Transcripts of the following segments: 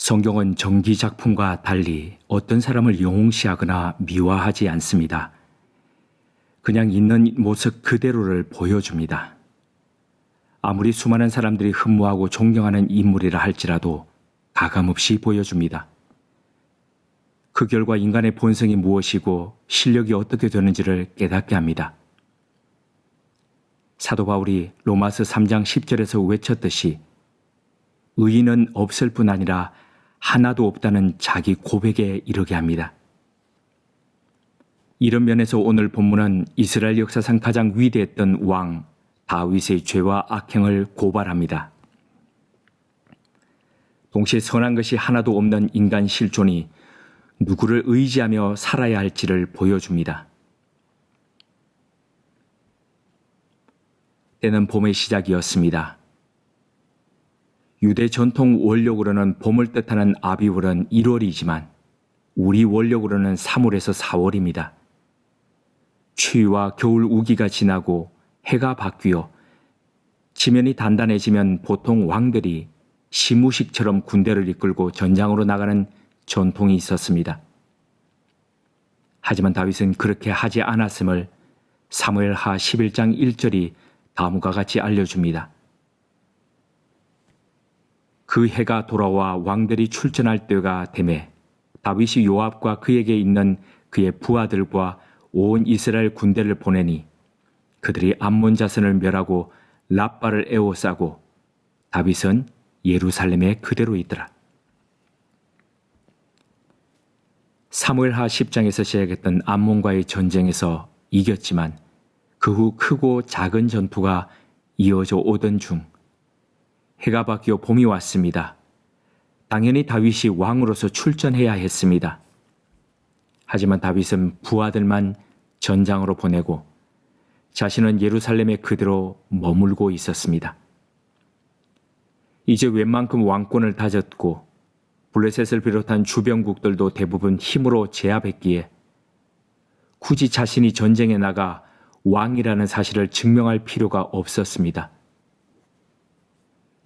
성경은 정기 작품과 달리 어떤 사람을 용시하거나 미화하지 않습니다. 그냥 있는 모습 그대로를 보여줍니다. 아무리 수많은 사람들이 흠모하고 존경하는 인물이라 할지라도 가감없이 보여줍니다. 그 결과 인간의 본성이 무엇이고 실력이 어떻게 되는지를 깨닫게 합니다. 사도 바울이 로마서 3장 10절에서 외쳤듯이 의인은 없을 뿐 아니라 하나도 없다는 자기 고백에 이르게 합니다. 이런 면에서 오늘 본문은 이스라엘 역사상 가장 위대했던 왕 다윗의 죄와 악행을 고발합니다. 동시에 선한 것이 하나도 없는 인간 실존이 누구를 의지하며 살아야 할지를 보여줍니다. 때는 봄의 시작이었습니다. 유대 전통 원력으로는 봄을 뜻하는 아비월은 1월이지만 우리 원력으로는 3월에서 4월입니다. 추위와 겨울 우기가 지나고 해가 바뀌어 지면이 단단해지면 보통 왕들이 시무식처럼 군대를 이끌고 전장으로 나가는 전통이 있었습니다. 하지만 다윗은 그렇게 하지 않았음을 사무엘하 11장 1절이 다음과 같이 알려줍니다. 그 해가 돌아와 왕들이 출전할 때가 되매 다윗이 요압과 그에게 있는 그의 부하들과 온 이스라엘 군대를 보내니 그들이 암몬 자손을 멸하고 랍바를 에워싸고 다윗은 예루살렘에 그대로 있더라. 사무엘하 10장에서 시작했던 암몬과의 전쟁에서 이겼지만 그 후 크고 작은 전투가 이어져 오던 중 해가 바뀌어 봄이 왔습니다. 당연히 다윗이 왕으로서 출전해야 했습니다. 하지만 다윗은 부하들만 전장으로 보내고 자신은 예루살렘에 그대로 머물고 있었습니다. 이제 웬만큼 왕권을 다졌고 블레셋을 비롯한 주변국들도 대부분 힘으로 제압했기에 굳이 자신이 전쟁에 나가 왕이라는 사실을 증명할 필요가 없었습니다.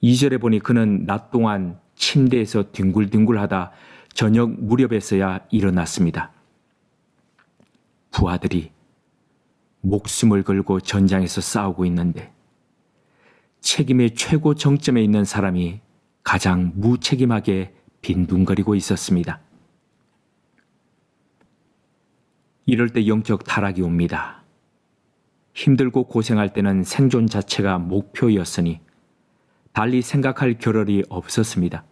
2절에 보니 그는 낮 동안 침대에서 뒹굴뒹굴하다 저녁 무렵에서야 일어났습니다. 부하들이 목숨을 걸고 전장에서 싸우고 있는데 책임의 최고 정점에 있는 사람이 가장 무책임하게 빈둥거리고 있었습니다. 이럴 때 영적 타락이 옵니다. 힘들고 고생할 때는 생존 자체가 목표였으니 달리 생각할 겨를이 없었습니다.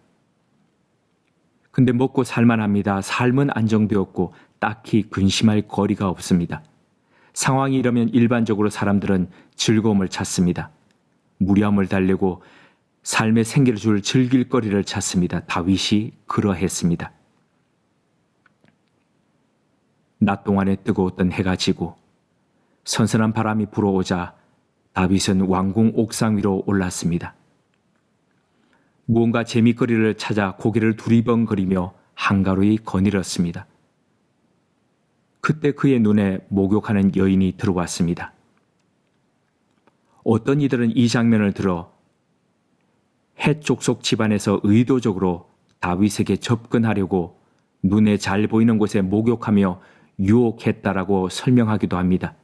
근데 먹고 살만합니다. 삶은 안정되었고 딱히 근심할 거리가 없습니다. 상황이 이러면 일반적으로 사람들은 즐거움을 찾습니다. 무리함을 달래고 삶의 생기를 줄 즐길 거리를 찾습니다. 다윗이 그러했습니다. 낮 동안에 뜨거웠던 해가 지고 선선한 바람이 불어오자 다윗은 왕궁 옥상 위로 올랐습니다. 무언가 재미거리를 찾아 고개를 두리번거리며 한가로이 거닐었습니다. 그때 그의 눈에 목욕하는 여인이 들어왔습니다. 어떤 이들은 이 장면을 들어 헷 족속 집안에서 의도적으로 다윗에게 접근하려고 눈에 잘 보이는 곳에 목욕하며 유혹했다라고 설명하기도 합니다.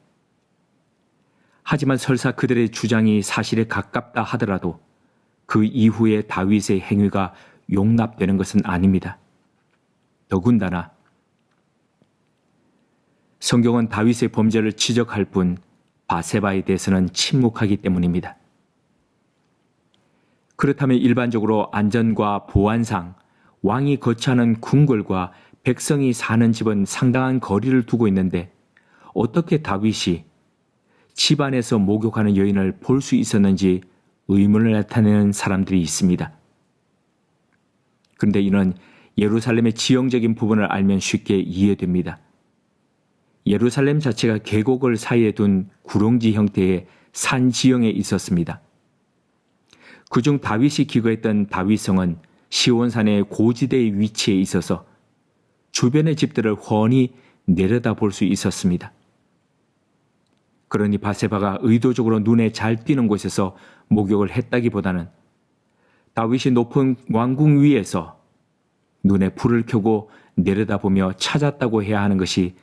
하지만 설사 그들의 주장이 사실에 가깝다 하더라도 그 이후에 다윗의 행위가 용납되는 것은 아닙니다. 더군다나 성경은 다윗의 범죄를 지적할 뿐 바세바에 대해서는 침묵하기 때문입니다. 그렇다면 일반적으로 안전과 보안상 왕이 거처하는 궁궐과 백성이 사는 집은 상당한 거리를 두고 있는데 어떻게 다윗이 집안에서 목욕하는 여인을 볼 수 있었는지 의문을 나타내는 사람들이 있습니다. 그런데 이는 예루살렘의 지형적인 부분을 알면 쉽게 이해됩니다. 예루살렘 자체가 계곡을 사이에 둔 구렁지 형태의 산 지형에 있었습니다. 그중 다윗이 기거했던 다윗성은 시온산의 고지대의 위치에 있어서 주변의 집들을 훤히 내려다볼 수 있었습니다. 그러니 바세바가 의도적으로 눈에 잘 띄는 곳에서 목욕을 했다기보다는 다윗이 높은 왕궁 위에서 눈에 불을 켜고 내려다보며 찾았다고 해야 하는 것이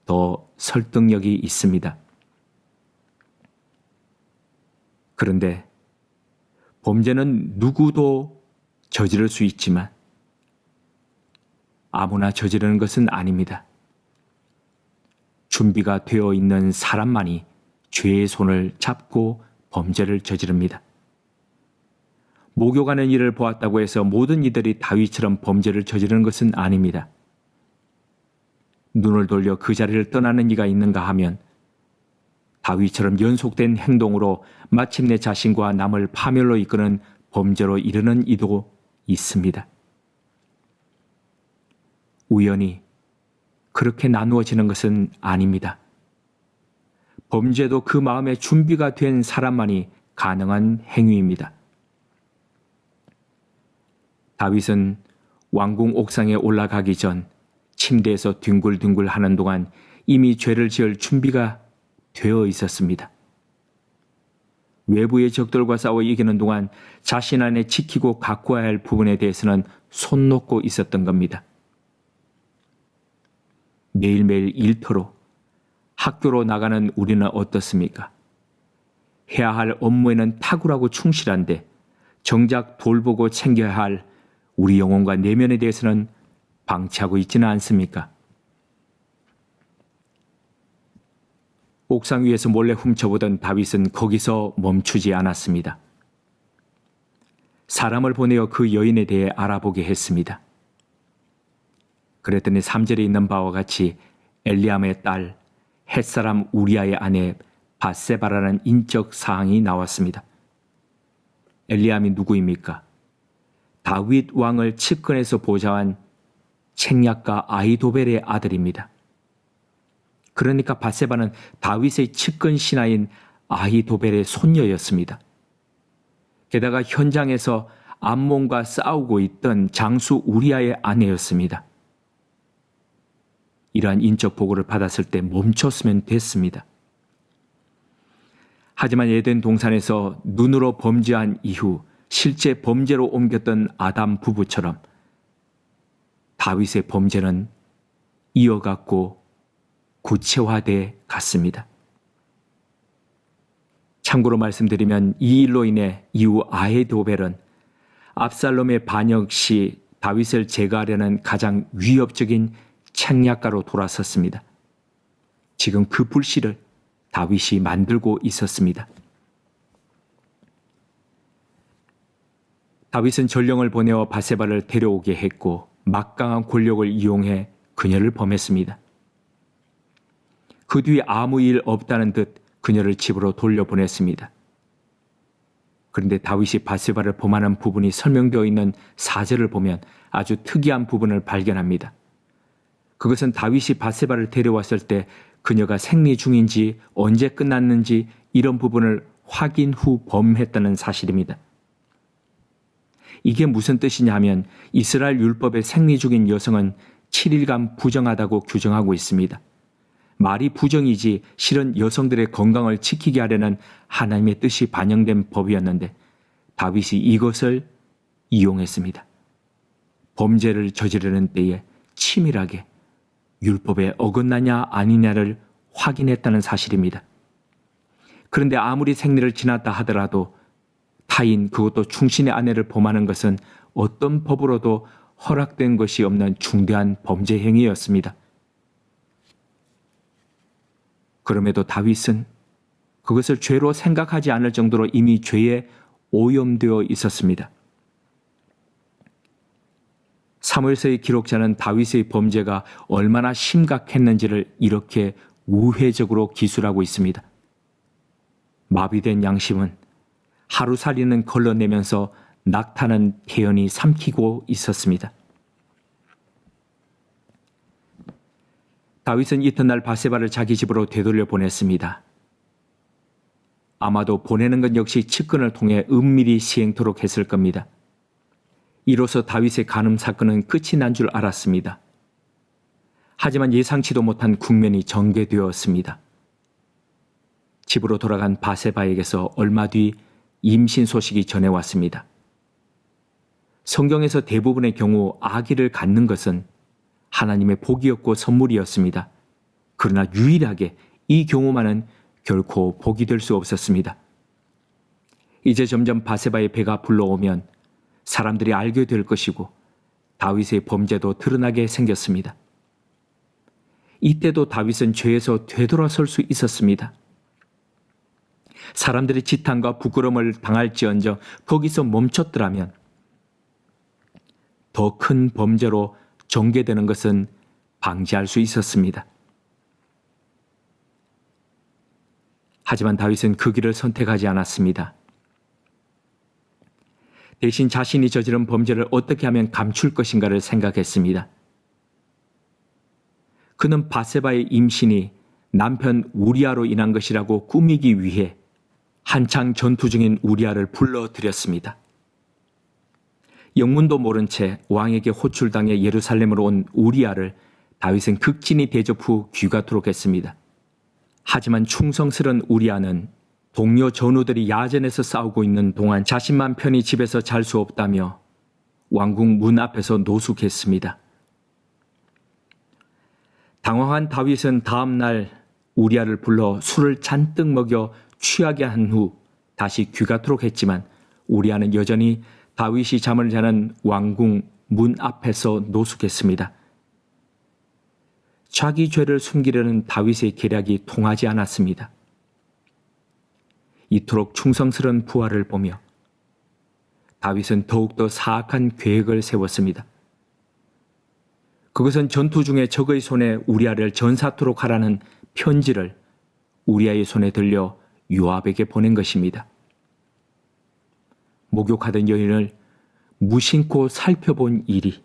더 설득력이 있습니다. 그런데 범죄는 누구도 저지를 수 있지만 아무나 저지르는 것은 아닙니다. 준비가 되어 있는 사람만이 죄의 손을 잡고 범죄를 저지릅니다. 목욕하는 이를 보았다고 해서 모든 이들이 다윗처럼 범죄를 저지르는 것은 아닙니다. 눈을 돌려 그 자리를 떠나는 이가 있는가 하면 다윗처럼 연속된 행동으로 마침내 자신과 남을 파멸로 이끄는 범죄로 이르는 이도 있습니다. 우연히 그렇게 나누어지는 것은 아닙니다. 범죄도 그 마음의 준비가 된 사람만이 가능한 행위입니다. 다윗은 왕궁 옥상에 올라가기 전 침대에서 뒹굴뒹굴 하는 동안 이미 죄를 지을 준비가 되어 있었습니다. 외부의 적들과 싸워 이기는 동안 자신 안에 지키고 가꾸어야 할 부분에 대해서는 손 놓고 있었던 겁니다. 매일매일 일터로 학교로 나가는 우리는 어떻습니까? 해야 할 업무에는 탁월하고 충실한데 정작 돌보고 챙겨야 할 우리 영혼과 내면에 대해서는 방치하고 있지는 않습니까? 옥상 위에서 몰래 훔쳐보던 다윗은 거기서 멈추지 않았습니다. 사람을 보내어 그 여인에 대해 알아보게 했습니다. 그랬더니 3절에 있는 바와 같이 엘리암의 딸 햇사람 우리아의 아내 밧세바라는 인적 사항이 나왔습니다. 엘리암이 누구입니까? 다윗 왕을 측근에서 보좌한 책략가 아히도벨의 아들입니다. 그러니까 밧세바는 다윗의 측근 신하인 아히도벨의 손녀였습니다. 게다가 현장에서 암몬과 싸우고 있던 장수 우리아의 아내였습니다. 이러한 인적 보고를 받았을 때 멈췄으면 됐습니다. 하지만 에덴 동산에서 눈으로 범죄한 이후 실제 범죄로 옮겼던 아담 부부처럼 다윗의 범죄는 이어갔고 구체화돼 갔습니다. 참고로 말씀드리면 이 일로 인해 이후 아히도벨은 압살롬의 반역 시 다윗을 제거하려는 가장 위협적인 책략가로 돌아섰습니다. 지금 그 불씨를 다윗이 만들고 있었습니다. 다윗은 전령을 보내어 밧세바를 데려오게 했고 막강한 권력을 이용해 그녀를 범했습니다. 그 뒤 아무 일 없다는 듯 그녀를 집으로 돌려보냈습니다. 그런데 다윗이 밧세바를 범하는 부분이 설명되어 있는 4절을 보면 아주 특이한 부분을 발견합니다. 그것은 다윗이 밧세바를 데려왔을 때 그녀가 생리 중인지 언제 끝났는지 이런 부분을 확인 후 범했다는 사실입니다. 이게 무슨 뜻이냐 하면 이스라엘 율법의 생리 중인 여성은 7일간 부정하다고 규정하고 있습니다. 말이 부정이지 실은 여성들의 건강을 지키게 하려는 하나님의 뜻이 반영된 법이었는데 다윗이 이것을 이용했습니다. 범죄를 저지르는 때에 치밀하게 율법에 어긋나냐 아니냐를 확인했다는 사실입니다. 그런데 아무리 생리를 지났다 하더라도 타인 그것도 충신의 아내를 범하는 것은 어떤 법으로도 허락된 것이 없는 중대한 범죄 행위였습니다. 그럼에도 다윗은 그것을 죄로 생각하지 않을 정도로 이미 죄에 오염되어 있었습니다. 사무엘서의 기록자는 다윗의 범죄가 얼마나 심각했는지를 이렇게 우회적으로 기술하고 있습니다. 마비된 양심은 하루살이는 걸러내면서 낙타는 태연히 삼키고 있었습니다. 다윗은 이튿날 밧세바를 자기 집으로 되돌려 보냈습니다. 아마도 보내는 것 역시 측근을 통해 은밀히 시행토록 했을 겁니다. 이로써 다윗의 간음 사건은 끝이 난 줄 알았습니다. 하지만 예상치도 못한 국면이 전개되었습니다. 집으로 돌아간 밧세바에게서 얼마 뒤 임신 소식이 전해왔습니다. 성경에서 대부분의 경우 아기를 갖는 것은 하나님의 복이었고 선물이었습니다. 그러나 유일하게 이 경우만은 결코 복이 될 수 없었습니다. 이제 점점 바세바의 배가 불러오면 사람들이 알게 될 것이고 다윗의 범죄도 드러나게 생겼습니다. 이때도 다윗은 죄에서 되돌아설 수 있었습니다. 사람들이 지탄과 부끄러움을 당할지언정 거기서 멈췄더라면 더 큰 범죄로 전개되는 것은 방지할 수 있었습니다. 하지만 다윗은 그 길을 선택하지 않았습니다. 대신 자신이 저지른 범죄를 어떻게 하면 감출 것인가를 생각했습니다. 그는 바세바의 임신이 남편 우리아로 인한 것이라고 꾸미기 위해 한창 전투 중인 우리아를 불러들였습니다. 영문도 모른 채 왕에게 호출당해 예루살렘으로 온 우리아를 다윗은 극진히 대접 후 귀가토록 했습니다. 하지만 충성스런 우리아는 동료 전우들이 야전에서 싸우고 있는 동안 자신만 편히 집에서 잘 수 없다며 왕궁 문 앞에서 노숙했습니다. 당황한 다윗은 다음 날 우리아를 불러 술을 잔뜩 먹여 취하게 한 후 다시 귀가토록 했지만 우리아는 여전히 다윗이 잠을 자는 왕궁 문 앞에서 노숙했습니다. 자기 죄를 숨기려는 다윗의 계략이 통하지 않았습니다. 이토록 충성스러운 부하를 보며 다윗은 더욱더 사악한 계획을 세웠습니다. 그것은 전투 중에 적의 손에 우리아를 전사토록 하라는 편지를 우리아의 손에 들려 요압에게 보낸 것입니다. 목욕하던 여인을 무심코 살펴본 일이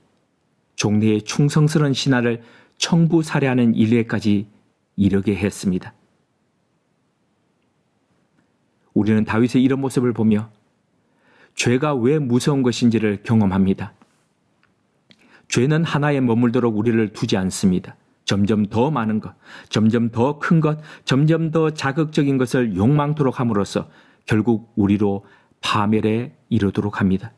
종래의 충성스러운 신하를 청부 살해하는 일례까지 이르게 했습니다. 우리는 다윗의 이런 모습을 보며 죄가 왜 무서운 것인지를 경험합니다. 죄는 하나에 머물도록 우리를 두지 않습니다. 점점 더 많은 것, 점점 더 큰 것, 점점 더 자극적인 것을 욕망토록 함으로써 결국 우리로 파멸에 이르도록 합니다.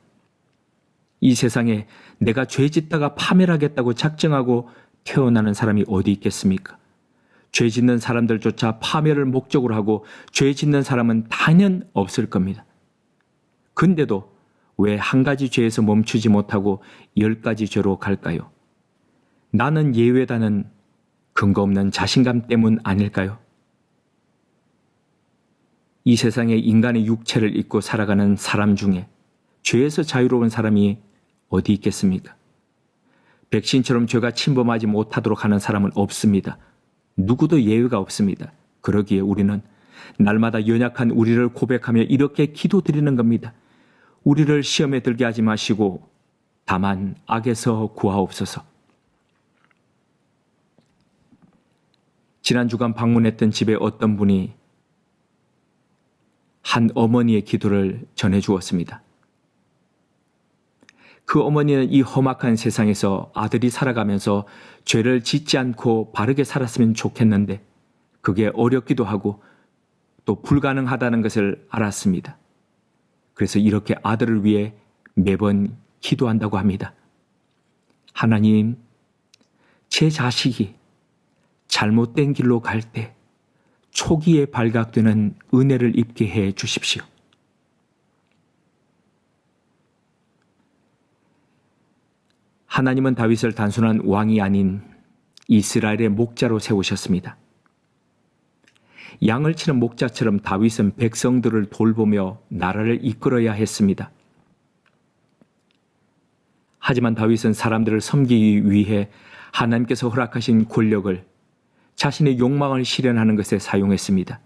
이 세상에 내가 죄 짓다가 파멸하겠다고 작정하고 태어나는 사람이 어디 있겠습니까? 죄 짓는 사람들조차 파멸을 목적으로 하고 죄 짓는 사람은 단연 없을 겁니다. 근데도 왜 한 가지 죄에서 멈추지 못하고 10가지 죄로 갈까요? 나는 예외다는 근거 없는 자신감 때문 아닐까요? 이 세상에 인간의 육체를 입고 살아가는 사람 중에 죄에서 자유로운 사람이 어디 있겠습니까? 백신처럼 죄가 침범하지 못하도록 하는 사람은 없습니다. 누구도 예외가 없습니다. 그러기에 우리는 날마다 연약한 우리를 고백하며 이렇게 기도드리는 겁니다. 우리를 시험에 들게 하지 마시고 다만 악에서 구하옵소서. 지난 주간 방문했던 집에 어떤 분이 한 어머니의 기도를 전해 주었습니다. 그 어머니는 이 험악한 세상에서 아들이 살아가면서 죄를 짓지 않고 바르게 살았으면 좋겠는데 그게 어렵기도 하고 또 불가능하다는 것을 알았습니다. 그래서 이렇게 아들을 위해 매번 기도한다고 합니다. 하나님, 제 자식이 잘못된 길로 갈 때 초기에 발각되는 은혜를 입게 해 주십시오. 하나님은 다윗을 단순한 왕이 아닌 이스라엘의 목자로 세우셨습니다. 양을 치는 목자처럼 다윗은 백성들을 돌보며 나라를 이끌어야 했습니다. 하지만 다윗은 사람들을 섬기기 위해 하나님께서 허락하신 권력을 자신의 욕망을 실현하는 것에 사용했습니다.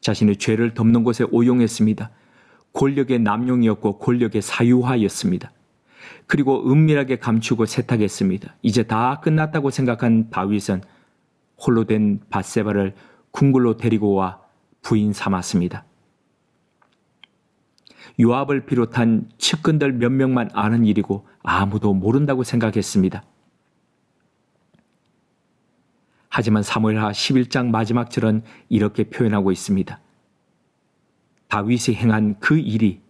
자신의 죄를 덮는 것에 오용했습니다. 권력의 남용이었고 권력의 사유화였습니다. 그리고 은밀하게 감추고 세탁했습니다. 이제 다 끝났다고 생각한 다윗은 홀로 된 밧세바를 궁궐로 데리고 와 부인 삼았습니다. 요압을 비롯한 측근들 몇 명만 아는 일이고 아무도 모른다고 생각했습니다. 하지만 사무엘하 11장 마지막 절은 이렇게 표현하고 있습니다. 다윗이 행한 그 일이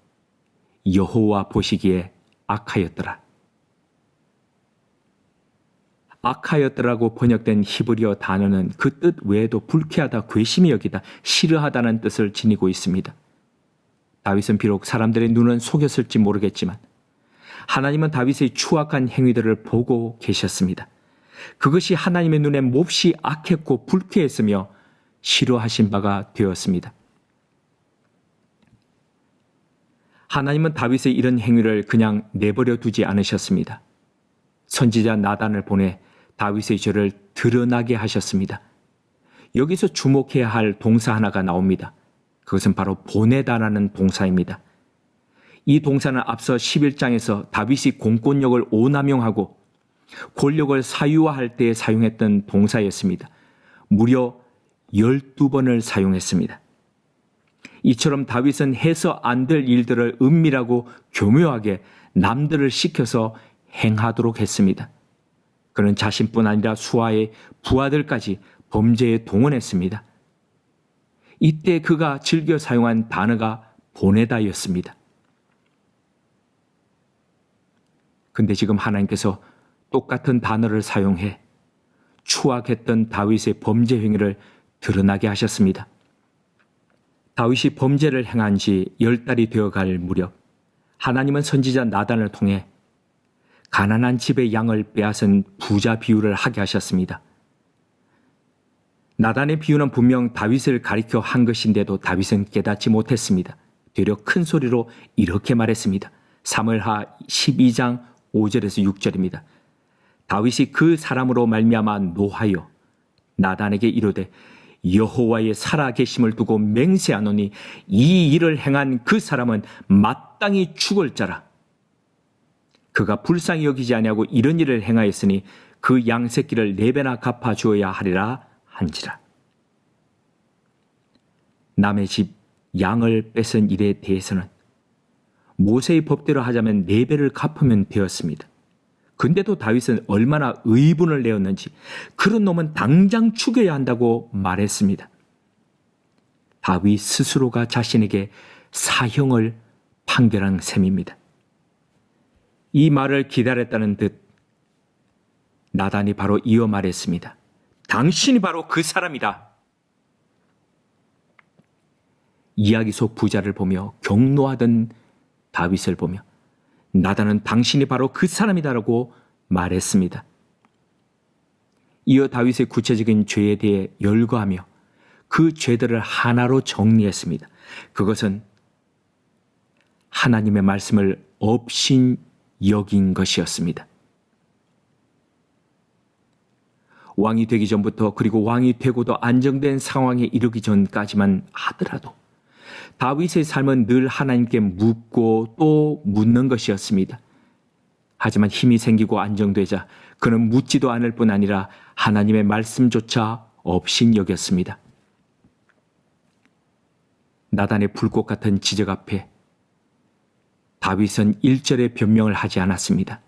여호와 보시기에 악하였더라. 악하였더라고 번역된 히브리어 단어는 그 뜻 외에도 불쾌하다, 괘씸히 여기다, 싫어하다는 뜻을 지니고 있습니다. 다윗은 비록 사람들의 눈은 속였을지 모르겠지만 하나님은 다윗의 추악한 행위들을 보고 계셨습니다. 그것이 하나님의 눈에 몹시 악했고 불쾌했으며 싫어하신 바가 되었습니다. 하나님은 다윗의 이런 행위를 그냥 내버려 두지 않으셨습니다. 선지자 나단을 보내 다윗의 죄를 드러나게 하셨습니다. 여기서 주목해야 할 동사 하나가 나옵니다. 그것은 바로 보내다라는 동사입니다. 이 동사는 앞서 11장에서 다윗이 공권력을 오남용하고 권력을 사유화할 때 사용했던 동사였습니다. 무려 12번을 사용했습니다. 이처럼 다윗은 해서 안 될 일들을 은밀하고 교묘하게 남들을 시켜서 행하도록 했습니다. 그는 자신뿐 아니라 수하의 부하들까지 범죄에 동원했습니다. 이때 그가 즐겨 사용한 단어가 보내다였습니다. 근데 지금 하나님께서 똑같은 단어를 사용해 추악했던 다윗의 범죄 행위를 드러나게 하셨습니다. 다윗이 범죄를 행한 지 10달이 되어갈 무렵 하나님은 선지자 나단을 통해 가난한 집의 양을 빼앗은 부자 비유를 하게 하셨습니다. 나단의 비유는 분명 다윗을 가리켜 한 것인데도 다윗은 깨닫지 못했습니다. 되려 큰 소리로 이렇게 말했습니다. 사무엘하 12장 5절에서 6절입니다. 다윗이 그 사람으로 말미암아 노하여 나단에게 이르되 여호와의 살아계심을 두고 맹세하노니 이 일을 행한 그 사람은 마땅히 죽을 자라. 그가 불쌍히 여기지 아니하고 이런 일을 행하였으니 그 양새끼를 4배나 갚아 주어야 하리라 한지라. 남의 집 양을 뺏은 일에 대해서는 모세의 법대로 하자면 4배를 갚으면 되었습니다. 근데도 다윗은 얼마나 의분을 내었는지 그런 놈은 당장 죽여야 한다고 말했습니다. 다윗 스스로가 자신에게 사형을 판결한 셈입니다. 이 말을 기다렸다는 듯 나단이 바로 이어 말했습니다. 당신이 바로 그 사람이다. 이야기 속 부자를 보며 경노하던 다윗을 보며 나단은 당신이 바로 그 사람이다라고 말했습니다. 이어 다윗의 구체적인 죄에 대해 열거하며 그 죄들을 하나로 정리했습니다. 그것은 하나님의 말씀을 업신 여긴 것이었습니다. 왕이 되기 전부터 그리고 왕이 되고도 안정된 상황에 이르기 전까지만 하더라도 다윗의 삶은 늘 하나님께 묻고 또 묻는 것이었습니다. 하지만 힘이 생기고 안정되자 그는 묻지도 않을 뿐 아니라 하나님의 말씀조차 업신 여겼습니다. 나단의 불꽃 같은 지적 앞에 다윗은 일절의 변명을 하지 않았습니다.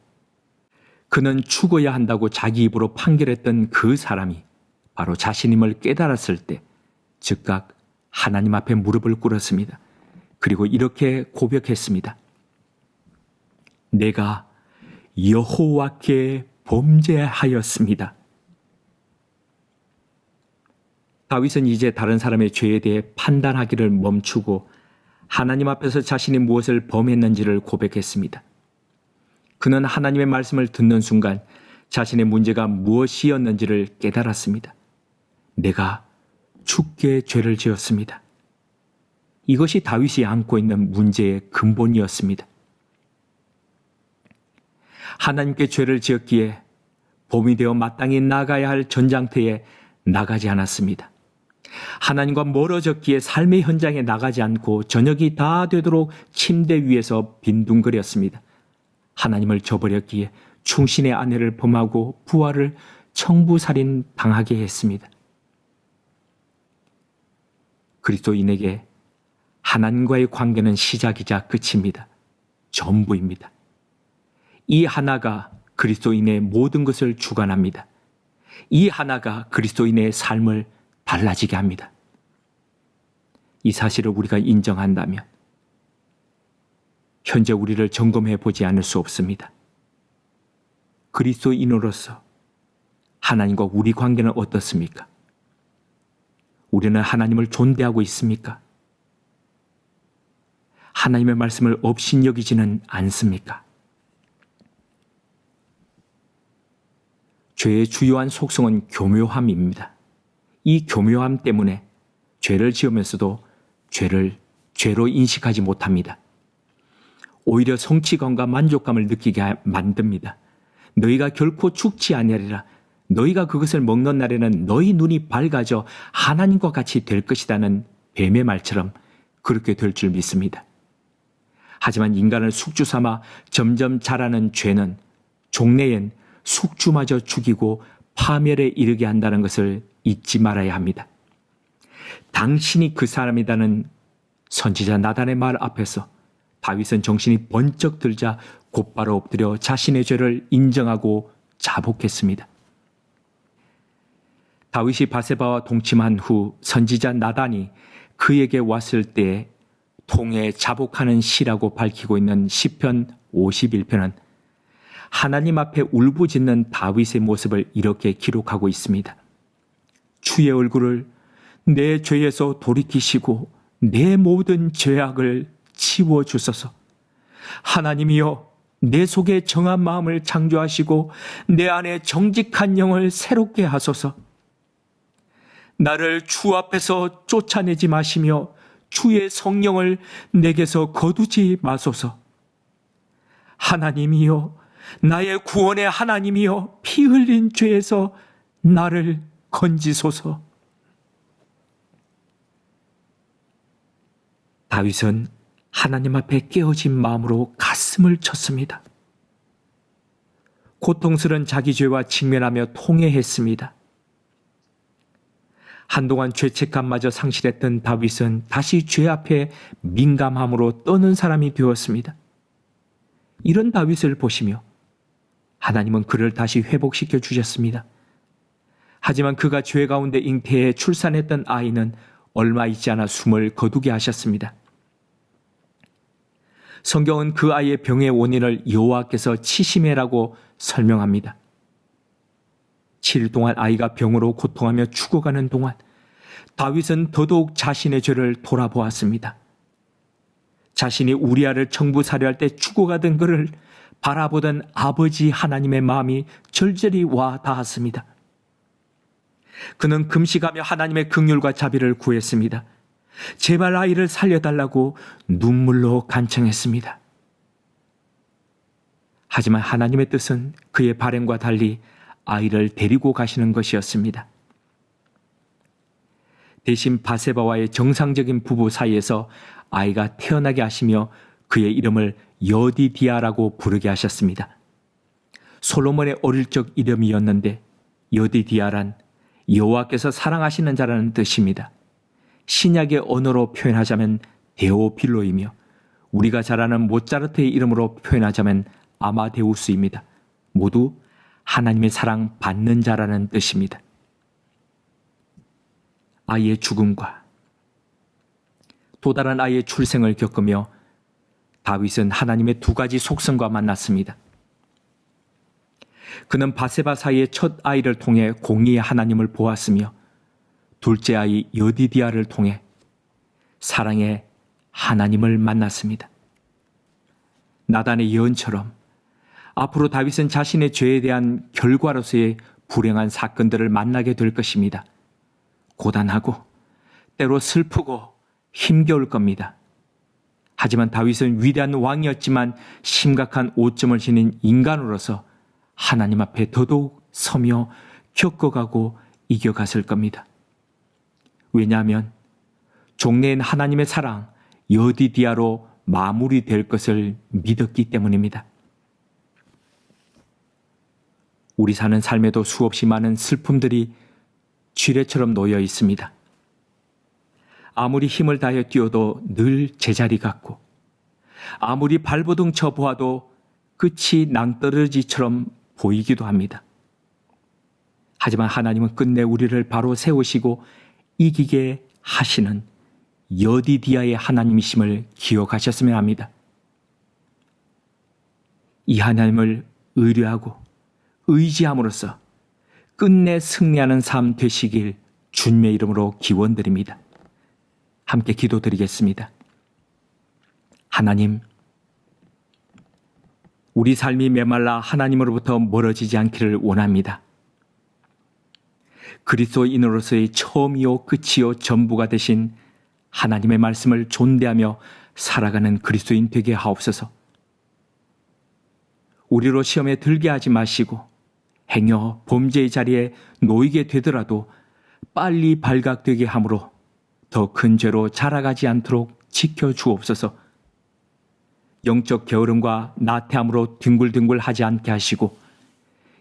그는 죽어야 한다고 자기 입으로 판결했던 그 사람이 바로 자신임을 깨달았을 때 즉각 하나님 앞에 무릎을 꿇었습니다. 그리고 이렇게 고백했습니다. 내가 여호와께 범죄하였습니다. 다윗은 이제 다른 사람의 죄에 대해 판단하기를 멈추고 하나님 앞에서 자신이 무엇을 범했는지를 고백했습니다. 그는 하나님의 말씀을 듣는 순간 자신의 문제가 무엇이었는지를 깨달았습니다. 내가 죽게 죄를 지었습니다. 이것이 다윗이 안고 있는 문제의 근본이었습니다. 하나님께 죄를 지었기에 봄이 되어 마땅히 나가야 할 전장터에 나가지 않았습니다. 하나님과 멀어졌기에 삶의 현장에 나가지 않고 저녁이 다 되도록 침대 위에서 빈둥거렸습니다. 하나님을 저버렸기에 충신의 아내를 범하고 부하를 청부살인 당하게 했습니다. 그리스도인에게 하나님과의 관계는 시작이자 끝입니다. 전부입니다. 이 하나가 그리스도인의 모든 것을 주관합니다. 이 하나가 그리스도인의 삶을 달라지게 합니다. 이 사실을 우리가 인정한다면 현재 우리를 점검해 보지 않을 수 없습니다. 그리스도인으로서 하나님과 우리 관계는 어떻습니까? 우리는 하나님을 존대하고 있습니까? 하나님의 말씀을 업신여기지는 않습니까? 죄의 주요한 속성은 교묘함입니다. 이 교묘함 때문에 죄를 지으면서도 죄를 죄로 인식하지 못합니다. 오히려 성취감과 만족감을 느끼게 만듭니다. 너희가 결코 죽지 아니하리라. 너희가 그것을 먹는 날에는 너희 눈이 밝아져 하나님과 같이 될 것이라는 뱀의 말처럼 그렇게 될 줄 믿습니다. 하지만 인간을 숙주 삼아 점점 자라는 죄는 종래엔 숙주마저 죽이고 파멸에 이르게 한다는 것을 잊지 말아야 합니다. 당신이 그 사람이라는 선지자 나단의 말 앞에서 다윗은 정신이 번쩍 들자 곧바로 엎드려 자신의 죄를 인정하고 자복했습니다. 다윗이 바세바와 동침한 후 선지자 나단이 그에게 왔을 때 통해 자복하는 시라고 밝히고 있는 시편 51편은 하나님 앞에 울부짖는 다윗의 모습을 이렇게 기록하고 있습니다. 주의 얼굴을 내 죄에서 돌이키시고 내 모든 죄악을 치워주소서. 하나님이여, 내 속에 정한 마음을 창조하시고 내 안에 정직한 영을 새롭게 하소서. 나를 주 앞에서 쫓아내지 마시며 주의 성령을 내게서 거두지 마소서. 하나님이여, 나의 구원의 하나님이여, 피 흘린 죄에서 나를 건지소서. 다윗은 하나님 앞에 깨어진 마음으로 가슴을 쳤습니다. 고통스러운 자기 죄와 직면하며 통회했습니다. 한동안 죄책감마저 상실했던 다윗은 다시 죄 앞에 민감함으로 떠는 사람이 되었습니다. 이런 다윗을 보시며 하나님은 그를 다시 회복시켜 주셨습니다. 하지만 그가 죄 가운데 잉태해 출산했던 아이는 얼마 있지 않아 숨을 거두게 하셨습니다. 성경은 그 아이의 병의 원인을 여호와께서 치심해라고 설명합니다. 7일 동안 아이가 병으로 고통하며 죽어가는 동안 다윗은 더더욱 자신의 죄를 돌아보았습니다. 자신이 우리아를 청부살해할 때 죽어가던 그를 바라보던 아버지 하나님의 마음이 절절히 와 닿았습니다. 그는 금식하며 하나님의 긍휼과 자비를 구했습니다. 제발 아이를 살려달라고 눈물로 간청했습니다. 하지만 하나님의 뜻은 그의 바람과 달리 아이를 데리고 가시는 것이었습니다. 대신 바세바와의 정상적인 부부 사이에서 아이가 태어나게 하시며 그의 이름을 여디디아라고 부르게 하셨습니다. 솔로몬의 어릴 적 이름이었는데 여디디아란 여호와께서 사랑하시는 자라는 뜻입니다. 신약의 언어로 표현하자면 데오필로이며 우리가 잘 아는 모차르트의 이름으로 표현하자면 아마데우스입니다. 모두 하나님의 사랑 받는 자라는 뜻입니다. 아이의 죽음과 또 다른 아이의 출생을 겪으며 다윗은 하나님의 두 가지 속성과 만났습니다. 그는 바세바 사이의 첫 아이를 통해 공의의 하나님을 보았으며 둘째 아이 여디디아를 통해 사랑의 하나님을 만났습니다. 나단의 예언처럼 앞으로 다윗은 자신의 죄에 대한 결과로서의 불행한 사건들을 만나게 될 것입니다. 고단하고 때로 슬프고 힘겨울 겁니다. 하지만 다윗은 위대한 왕이었지만 심각한 오점을 지닌 인간으로서 하나님 앞에 더더욱 서며 겪어가고 이겨갔을 겁니다. 왜냐하면 종래인 하나님의 사랑 여디디아로 마무리될 것을 믿었기 때문입니다. 우리 사는 삶에도 수없이 많은 슬픔들이 쥐레처럼 놓여 있습니다. 아무리 힘을 다해 뛰어도 늘 제자리 같고 아무리 발버둥 쳐 보아도 끝이 낭떠러지처럼 보이기도 합니다. 하지만 하나님은 끝내 우리를 바로 세우시고 이기게 하시는 여디디아의 하나님이심을 기억하셨으면 합니다. 이 하나님을 의뢰하고 의지함으로써 끝내 승리하는 삶 되시길 주님의 이름으로 기원드립니다. 함께 기도드리겠습니다. 하나님, 우리 삶이 메말라 하나님으로부터 멀어지지 않기를 원합니다. 그리스도인으로서의 처음이요 끝이요 전부가 되신 하나님의 말씀을 존대하며 살아가는 그리스도인 되게 하옵소서. 우리로 시험에 들게 하지 마시고 행여 범죄의 자리에 놓이게 되더라도 빨리 발각되게 함으로 더 큰 죄로 자라가지 않도록 지켜주옵소서. 영적 게으름과 나태함으로 뒹굴뒹굴하지 않게 하시고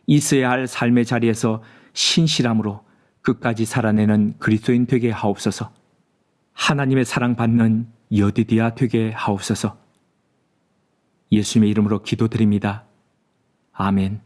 있어야 할 삶의 자리에서 신실함으로 끝까지 살아내는 그리스도인 되게 하옵소서. 하나님의 사랑받는 여디디아 되게 하옵소서. 예수님의 이름으로 기도드립니다. 아멘.